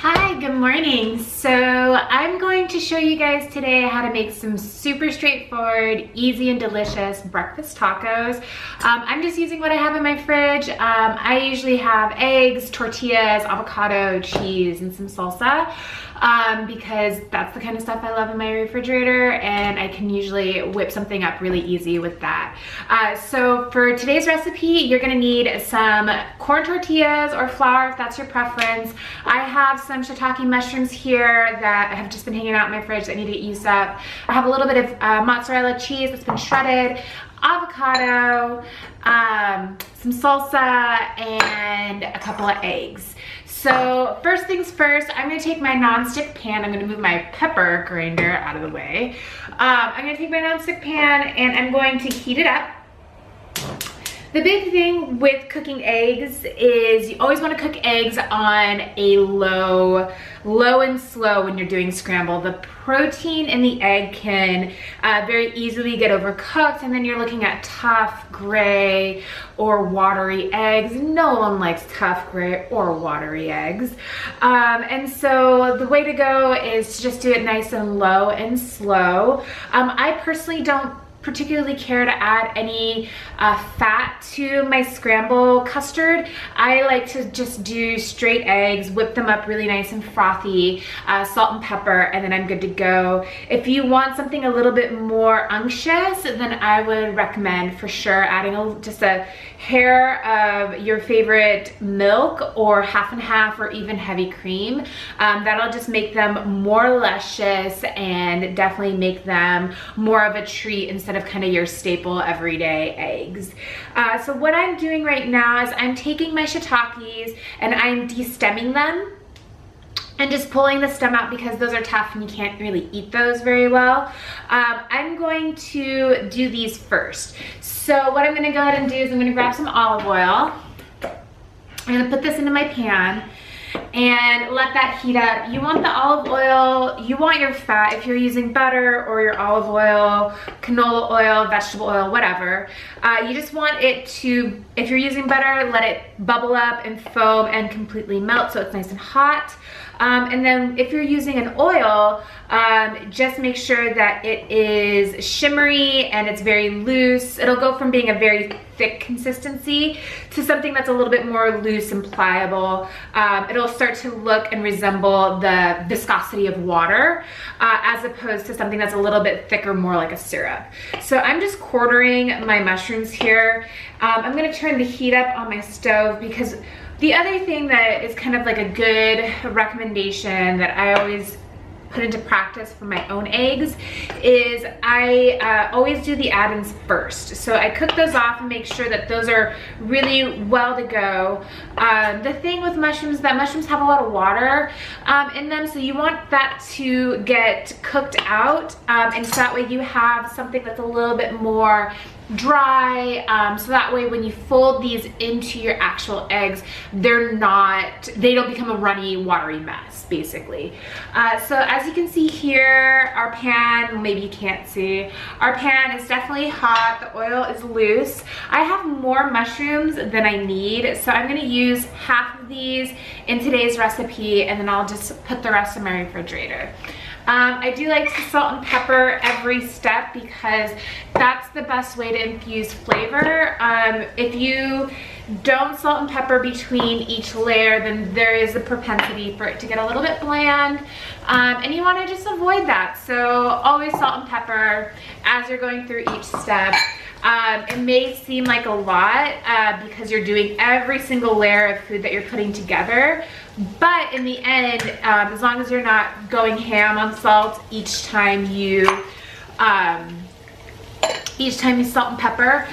Hi, good morning. So I'm going to show you guys today how to make some super straightforward, easy and delicious breakfast tacos. I'm just using what I have in my fridge. I usually have eggs, tortillas, avocado, cheese, and some salsa because that's the kind of stuff I love in my refrigerator, and I can usually whip something up really easy with that. So for today's recipe, you're gonna need some corn tortillas or flour if that's your preference. I have some shiitake mushrooms here that have just been hanging out in my fridge that need to get used up. I have a little bit of mozzarella cheese that's been shredded, avocado, some salsa, and a couple of eggs. So first things first, I'm gonna take my nonstick pan. I'm gonna move my pepper grinder out of the way. I'm gonna take my nonstick pan and I'm going to heat it up. The big thing with cooking eggs is you always want to cook eggs on a low and slow when you're doing scramble. The protein in the egg can very easily get overcooked, and then you're looking at tough, gray, or watery eggs. No one likes tough, gray, or watery eggs. And so the way to go is to just do it nice and low and slow. I personally don't particularly care to add any fat to my scramble custard. I like to just do straight eggs, whip them up really nice and frothy, salt and pepper, and then I'm good to go. If you want something a little bit more unctuous, then I would recommend for sure adding just a hair of your favorite milk or half and half or even heavy cream. That'll just make them more luscious and definitely make them more of a treat instead of kind of your staple everyday eggs. So what I'm doing right now is I'm taking my shiitakes and I'm de-stemming them and just pulling the stem out because those are tough and you can't really eat those very well. I'm going to do these first. So what I'm gonna go ahead and do is I'm gonna grab some olive oil. I'm gonna put this into my pan and let that heat up. You want the olive oil, you want your fat if you're using butter or your olive oil, canola oil, vegetable oil, whatever. You just want it to, if you're using butter, let it bubble up and foam and completely melt so it's nice and hot. And then if you're using an oil, just make sure that it is shimmery and it's very loose. It'll go from being a very thick consistency to something that's a little bit more loose and pliable. It'll start to look and resemble the viscosity of water as opposed to something that's a little bit thicker, more like a syrup. So I'm just quartering my mushrooms here. I'm gonna turn the heat up on my stove because the other thing that is kind of like a good recommendation that I always put into practice for my own eggs is I always do the add-ins first. So I cook those off and make sure that those are really well to go. The thing with mushrooms is that mushrooms have a lot of water in them, so you want that to get cooked out, and so that way you have something that's a little bit more dry, so that way when you fold these into your actual eggs, they don't become a runny, watery mess, basically. So as you can see here, our pan, maybe you can't see, our pan is definitely hot, the oil is loose. I have more mushrooms than I need, so I'm gonna use half of these in today's recipe, and then I'll just put the rest in my refrigerator. I do like to salt and pepper every step because that's the best way to infuse flavor. If you don't salt and pepper between each layer, then there is a propensity for it to get a little bit bland, and you want to just avoid that. So always salt and pepper as you're going through each step. It may seem like a lot because you're doing every single layer of food that you're putting together, but in the end, as long as you're not going ham on salt each time you salt and pepper,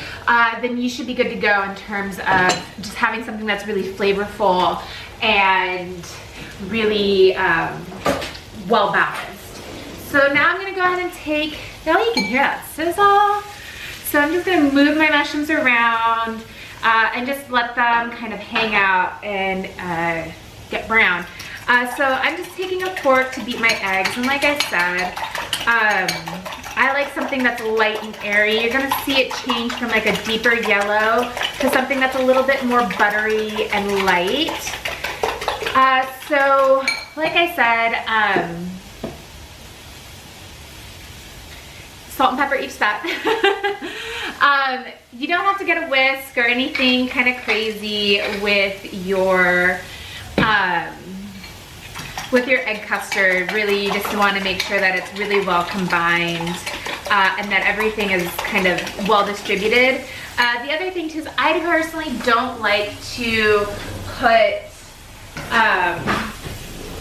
then you should be good to go in terms of just having something that's really flavorful and really well balanced. So now I'm gonna go ahead and take, now you can hear that sizzle. So I'm just gonna move my mushrooms around and just let them kind of hang out and get brown. So I'm just taking a fork to beat my eggs, and like I said, I like something that's light and airy. You're gonna see it change from like a deeper yellow to something that's a little bit more buttery and light. So like I said, salt and pepper each step. You don't have to get a whisk or anything kind of crazy with your egg custard. Really, you just want to make sure that it's really well combined and that everything is kind of well distributed. The other thing too is I personally don't like to put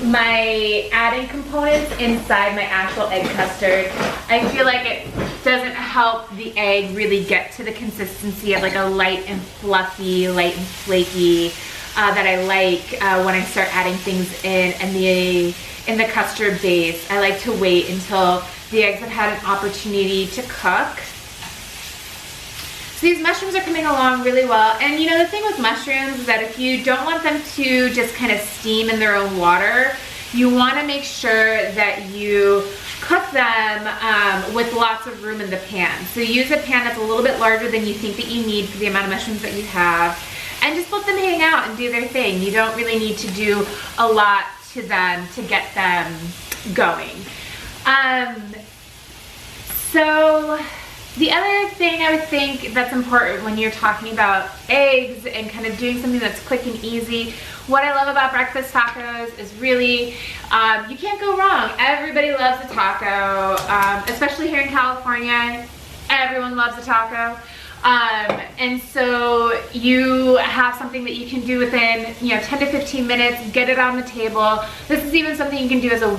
my adding components inside my actual egg custard. I feel like it doesn't help the egg really get to the consistency of like a light and fluffy, light and flaky that I like when I start adding things in the custard base. I like to wait until the eggs have had an opportunity to cook. So these mushrooms are coming along really well. And you know, the thing with mushrooms is that if you don't want them to just kind of steam in their own water, you want to make sure that you cook them with lots of room in the pan. So use a pan that's a little bit larger than you think that you need for the amount of mushrooms that you have, and just let them hang out and do their thing. You don't really need to do a lot to them to get them going. So the other thing I would think that's important when you're talking about eggs and kind of doing something that's quick and easy, what I love about breakfast tacos is really, you can't go wrong. Everybody loves a taco, especially here in California. Everyone loves a taco. And so you have something that you can do within, 10 to 15 minutes, get it on the table. This is even something you can do as a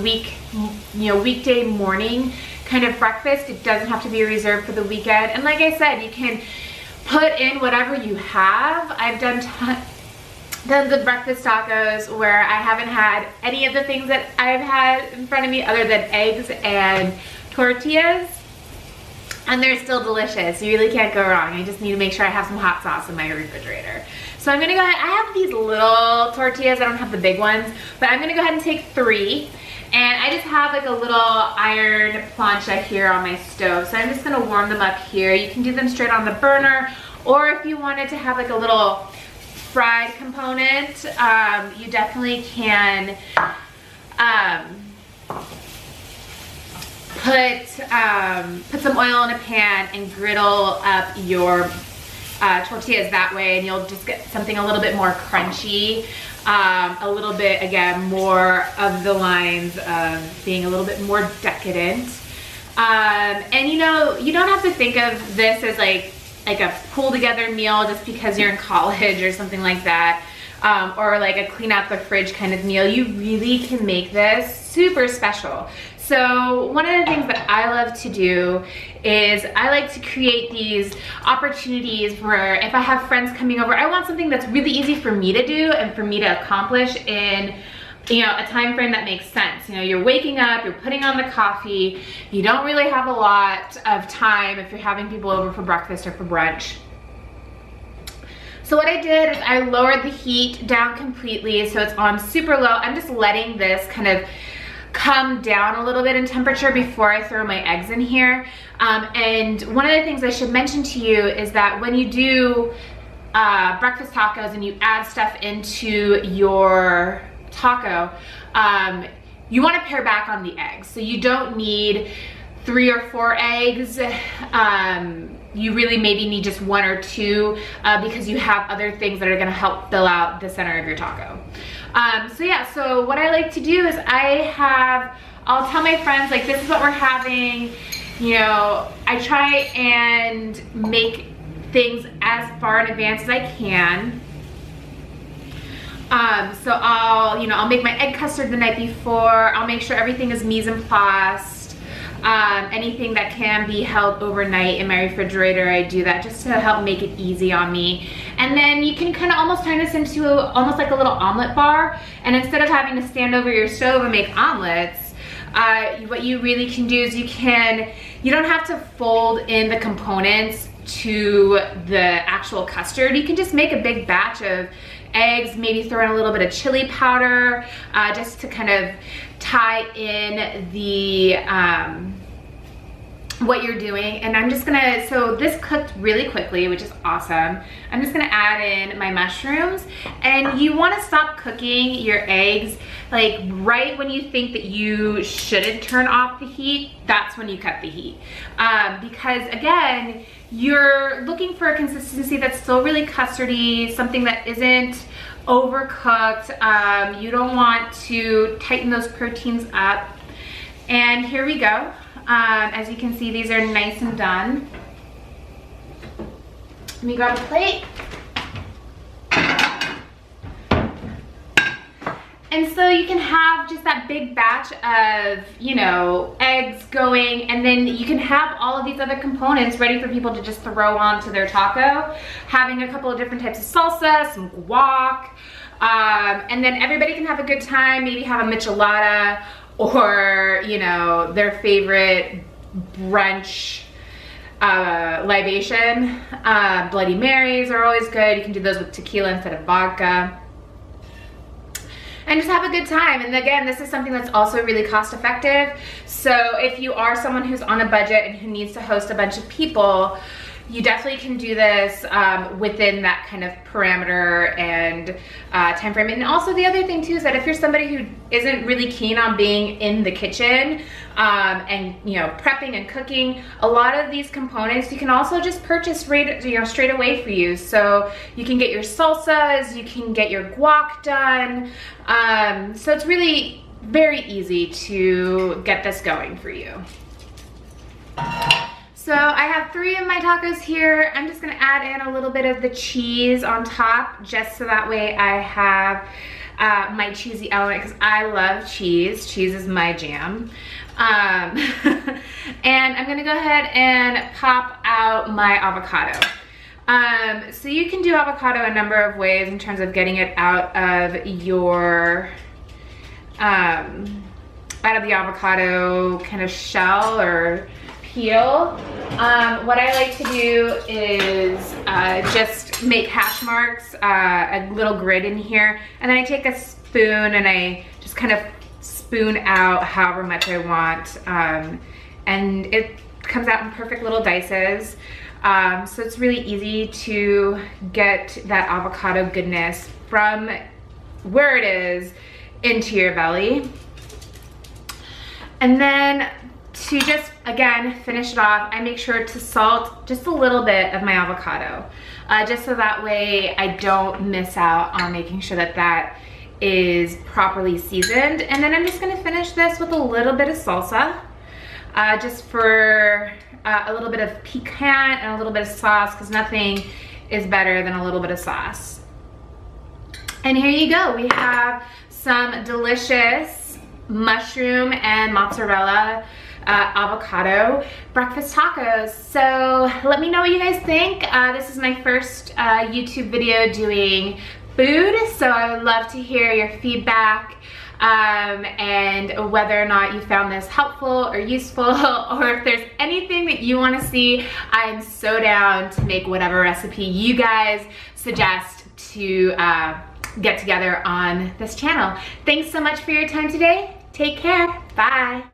weekday morning kind of breakfast. It doesn't have to be reserved for the weekend. And like I said, you can put in whatever you have. I've done tons of breakfast tacos where I haven't had any of the things that I've had in front of me other than eggs and tortillas, and they're still delicious. You really can't go wrong. I just need to make sure I have some hot sauce in my refrigerator. So I'm gonna go ahead, I have these little tortillas, I don't have the big ones, but I'm gonna go ahead and take 3. And I just have like a little iron plancha here on my stove. So I'm just gonna warm them up here. You can do them straight on the burner, or if you wanted to have like a little fried component, you definitely can put some oil in a pan and griddle up your tortillas that way, and you'll just get something a little bit more crunchy. A little bit, again, more of the lines of being a little bit more decadent. And you don't have to think of this as like a pull together meal just because you're in college or something like that, or like a clean out the fridge kind of meal. You really can make this super special. So one of the things that I love to do is I like to create these opportunities where if I have friends coming over, I want something that's really easy for me to do and for me to accomplish in a time frame that makes sense. You're waking up, you're putting on the coffee, you don't really have a lot of time if you're having people over for breakfast or for brunch. So what I did is I lowered the heat down completely so it's on super low. I'm just letting this kind of come down a little bit in temperature before I throw my eggs in here. And one of the things I should mention to you is that when you do breakfast tacos and you add stuff into your taco, you want to pare back on the eggs. So you don't need 3 or 4 eggs. You really maybe need just 1 or 2 because you have other things that are going to help fill out the center of your taco. So yeah, so what I like to do is I'll tell my friends, like, this is what we're having. I try and make things as far in advance as I can. So I'll make my egg custard the night before. I'll make sure everything is mise en place. Anything that can be held overnight in my refrigerator, I do that just to help make it easy on me. And then you can kind of almost turn this into almost like a little omelet bar. And instead of having to stand over your stove and make omelets, what you really can do is you don't have to fold in the components to the actual custard. You can just make a big batch of eggs, maybe throw in a little bit of chili powder, just to kind of tie in the what you're doing. And I'm just gonna, so this cooked really quickly, which is awesome. I'm just gonna add in my mushrooms, and you wanna stop cooking your eggs like right when you think that you shouldn't turn off the heat. That's when you cut the heat. Because again, you're looking for a consistency that's still really custardy, something that isn't overcooked. You don't want to tighten those proteins up. And here we go. As you can see, these are nice and done. Let me grab a plate. And so you can have just that big batch of, you know, eggs going, and then you can have all of these other components ready for people to just throw onto their taco. Having a couple of different types of salsa, some guac, and then everybody can have a good time, maybe have a michelada, or, you know, their favorite brunch libation. Bloody Marys are always good. You can do those with tequila instead of vodka. And just have a good time. And again, this is something that's also really cost effective. So if you are someone who's on a budget and who needs to host a bunch of people, you definitely can do this within that kind of parameter and time frame. And also the other thing too is that if you're somebody who isn't really keen on being in the kitchen and, you know, prepping and cooking, a lot of these components you can also just purchase straight away for you. So you can get your salsas, you can get your guac done. So it's really very easy to get this going for you. So I have 3 of my tacos here. I'm just gonna add in a little bit of the cheese on top, just so that way I have my cheesy element, because I love cheese. Cheese is my jam. And I'm gonna go ahead and pop out my avocado. So you can do avocado a number of ways in terms of getting it out of your, out of the avocado kind of shell or peel. What I like to do is just make hash marks, a little grid in here, and then I take a spoon and I just kind of spoon out however much I want, and it comes out in perfect little dices. So it's really easy to get that avocado goodness from where it is into your belly. And then to just, again, finish it off, I make sure to salt just a little bit of my avocado, just so that way I don't miss out on making sure that that is properly seasoned. And then I'm just gonna finish this with a little bit of salsa, just for a little bit of piquant and a little bit of sauce, because nothing is better than a little bit of sauce. And here you go. We have some delicious mushroom and mozzarella avocado breakfast tacos. So let me know what you guys think. This is my first YouTube video doing food, so I would love to hear your feedback and whether or not you found this helpful or useful, or if there's anything that you want to see. I'm so down to make whatever recipe you guys suggest to get together on this channel. Thanks so much for your time today. Take care. Bye.